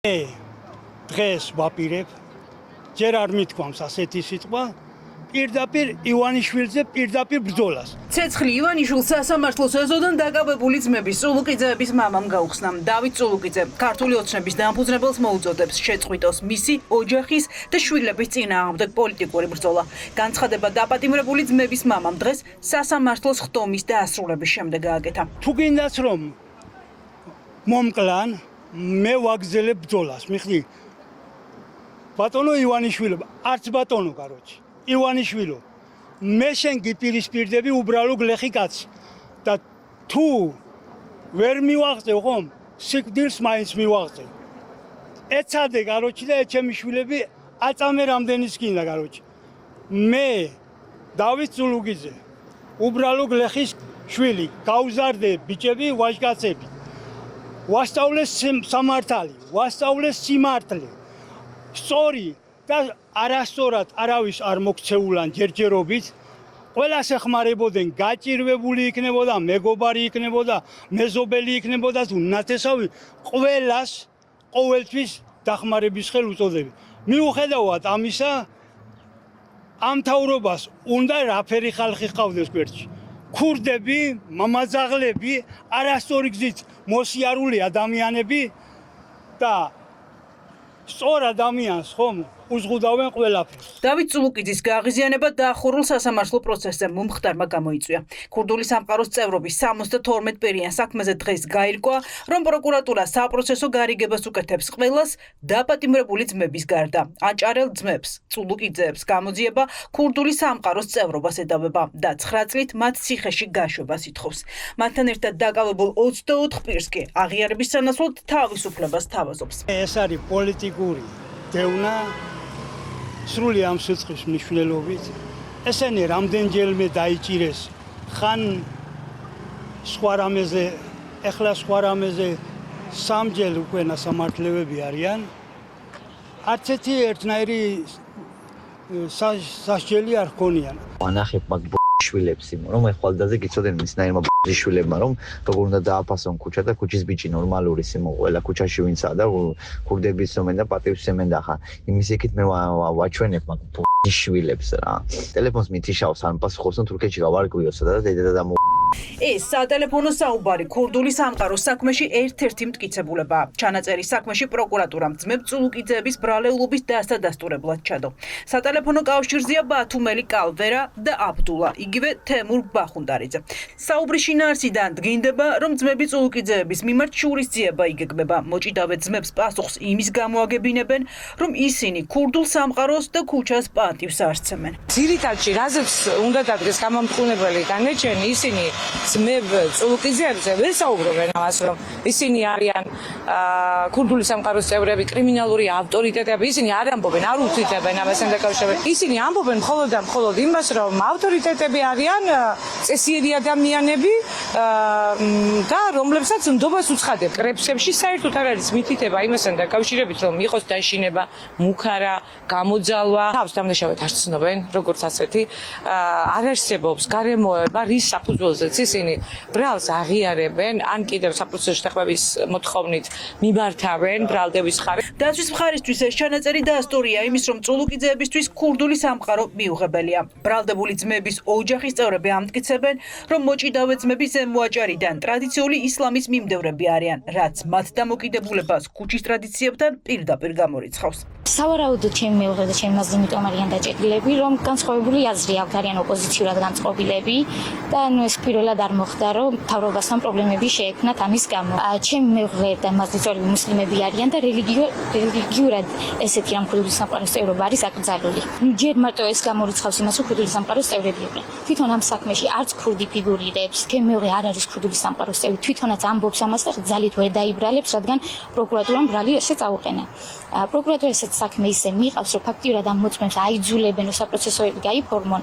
დღეს ვაპირებ ჯერ არ მithქვამს ასეთი სიტყვა პირდაპირ ივანიშვილზე პირდაპირ ბრძოლას. ცეცხლი ივანიშვილს სასამართლოს ეზოდან დაკავებული ძმების წულუკიძეების მამამ გაუხსნა. დავით წულუკიძე ქართული ოცნების დამფუძნებელს მოუწოდებს შეწყვიტოს მისი ოჯახის და შვილების წინააღმდეგ პოლიტიკური ბრძოლა. განცხადება დაპატიმრებული ძმების მამამ დღეს სასამართლოს ხტომის დასრულების შემდეგ გააკეთა. თუ გინდათ რომ მომკლან მე ვაგზელებ ბრძოლას. მიხდი ბატონო ივანიშვილო, არც ბატონო კაროჩი. ივანიშვილო, მე შენ გიპირისპირდები უბრალო გლეხი კაცი და თუ ვერ მივაღწევ ხომ, სიკვდილს მაინც მივაღწევ. ეცადე კაროჩი და ჩემი შვილები აწამე რამდენის გინდა კაროჩი. მე დავით წულუკიძე, უბრალო გლეხის შვილი, გავზარდე ბიჭები, ვაჟკაცები. ვასწავლეს სამართალი, ვასწავლეს სიმართლე. სწორი და არასწორად არავის არ მოქცეულან ჯერჯერობით, ყველას ეხმარებოდნენ, გაჭირვებული იქნებოდა, მეგობარი იქნებოდა, მეზობელი იქნებოდა თუ ნათესავი, ყველას ყოველთვის დახმარების ხელ უწოდები. მიუხედავად ამისა, ამ მთავრობას უნდა რაფერი ხალხი ჰყავდეს გვერდში. ქურდები, მამაძაღლები, არასწორი გზით მოსიარული ადამიანები და სწორ ადამიანს ხომ უზღუდავენ ყველაფერს. დავით წულუკიძის გააღიზიანება დაახურულ სასამართლო პროცესზე მომხდარმა გამოიწვია. ქურდული სამყაროს წევრობის 72 პირიან საქმეზე დღეს გაირკვა, რომ პროკურატურა საპროცესო გარიგებას უკეთებს ყველას დაპატიმრებული ძმების გარდა. აჭარელ ძმებს, წულუკიძეებს გამოძიება ქურდული სამყაროს წევრობას ედავება და 9 წლით მათ ციხეში გაშვებას ითხოვს. მათთან ერთად დაკავებულ 24 პირს კი აღიარების სანაცვლოდ თავისუფლებას თავაზობს. ეს არის პოლიტიკური დევნა სრული ამ სიცხის მნიშვნელობით. ესენი რამდენჯერმე დაიჭირეს ხან სხვა რამეზე, ეხლა სხვა რამეზე სამჯერ უკვე სამართლებები არიან. არც ერთი ერთნაირი სასჯელი არ ჰქონიან. ანახებ მაგ შვილებს იმ რომ ეხვალდაზე გიცოდენ მისნაირმა შვილებმა რომ როგორ უნდა დააფასონ ქუჩა და ქუჩის ბიჭი ნორმალური სიმო ყველა ქუჩაში ვინცაა და ქურდების ზომენ და პატივს ზემენ და ხა იმის იქით მე ვაჩვენებ მაგ შვილებს რა ტელეფონს მითიშავს ან პასუხობს თურქეთში გავარკვიო სადაც დედა და ეს სატელეფონო საუბარი ქურდული სამყაროს საქმეში ერთ-ერთი მტკიცებულებაა. ჩანაწერი საქმეში პროკურატურამ ძმებ წულუკიძეების ბრალეულობის დასადასტურებლად ჩადო. სატელეფონო კავშირზეა ბათუმელი კალვერა და აბდულა, იგივე თემურ ბახუნდარიძე. საუბრი შინაარსიდან დგინდება, რომ ძმები წულუკიძეების მიმართ შურისძიება იგეგმება. მოჭიდავე ძმებს პასუხს იმის გამოაგებინებენ, რომ ისინი ქურდულ სამყაროს და ქუჩას პატივს არცემენ. ძირითადში რაზეც უნდა დადგეს გამამტყუნებელი განაჩენი ისინი ძმებ წულუკიძეებზე ვერ საუბრობენ ამას, რომ ისინი არიან ქურდული სამყაროს წევრები, კრიმინალური ავტორიტეტები, ისინი არ ამბობენ, არ უთითებენ ამასთან დაკავშირებით. ისინი ამბობენ მხოლოდ და მხოლოდ იმას, რომ ავტორიტეტები არიან წესიერი ადამიანები და რომლებსაც ნდობას უცხადებ. კრებსებში საერთოდ არ არის მითითება იმასთან დაკავშირებით, რომ იყოს დაშინება, მუქარა, გამოძალვა. თავს დამნაშავედ არ ცნობენ, როგორც ასეთი არ არსებობს გარემოება, რის საფუძველზეც ისინი ბრალს აღიარებენ, ან კიდევ საპროცესო შეთანხმების მოთხოვნით მიმართავენ ბრალდების მხარეს. დაცვის მხარისთვის ეს ჩანაწერი დასტურია იმის, რომ წულუკიძეებისთვის ქურდული სამყარო მიუღებელია. ბრალდებული ძმების ოჯახის წევრები ამტკიცებენ, რომ მოჭიდავე ძმები ზემოაჭარიდან ტრადიციული ისლამის მიმდევრები არიან, რაც მათ დამოკიდებულებას ქუჩის ტრადიციებთან პირდაპირ გამორიცხავს. სავარაუდოდ ჩემი მეუღლე და ჩემი მაზლი იმიტომ არიან დაჭედილები, რომ განსხვავებული აზრი აქვთ, არიან ოპოზიციურად განწყობილები და ეს პირველად არ მოხდა, რომ მთავრობასთან პრობლემები შეექმნათ ამის გამო. ჩემი მეუღლე და მაზლი ძველი მუსლიმები არიან და რელიგიურად ესეთი ამ ქურდული სამყაროს წევრობა არის აკრძალული. ჯერ მარტო ეს გამორიცხავს იმას, რომ ქურდული სამყაროს წევრები იყვნენ. თვითონ ამ საქმეში არც ქურდი ფიგურირებს, ჩემი მეუღლე არ არის ქურდული სამყაროს წევრი, თვითონაც ამბობს ამას და ძალით ვერ დაიბრალებს, რადგან პროკურატურამ ბრალი ესე წაუყენა. პროკურატურა ესეც საქმე ისე მიიღავს, რომ ფაქტიურად ამ მოწმეებს აიძულებენ, რომ საპროცესოები გაიფორმონ,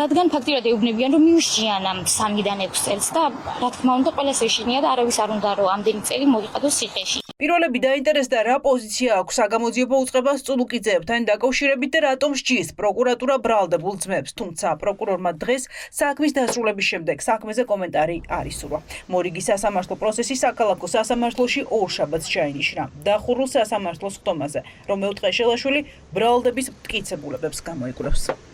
რადგან ფაქტიურად ეუბნებიან, რომ მიუშიან ამ 3-დან 6 წელს და რა თქმა უნდა ყველას ეშინია და არავის არ უნდა რომ ამდენი წელი მოიყადოს ციხეში. პირველები დაინტერესდა რა პოზიცია აქვს საგამოძიებო უწყებას წულუკიძეებთან დაკავშირებით და რატომ სჯის პროკურატურა ბრალდებულ ძმებს, თუმცა პროკურორმა დღეს საქმის დასრულების შემდეგ საქმეზე კომენტარი არ ისურვა. მორიგის სასამართლო პროცესი საქალაქო სასამართლოში ორშაბათს ჩაინიშნა. დახურულ სასამართლოს ხტომაზე რომელ ტყეშელაშვილი ბრალდების მტკიცებულებებს გამოიკვლევს.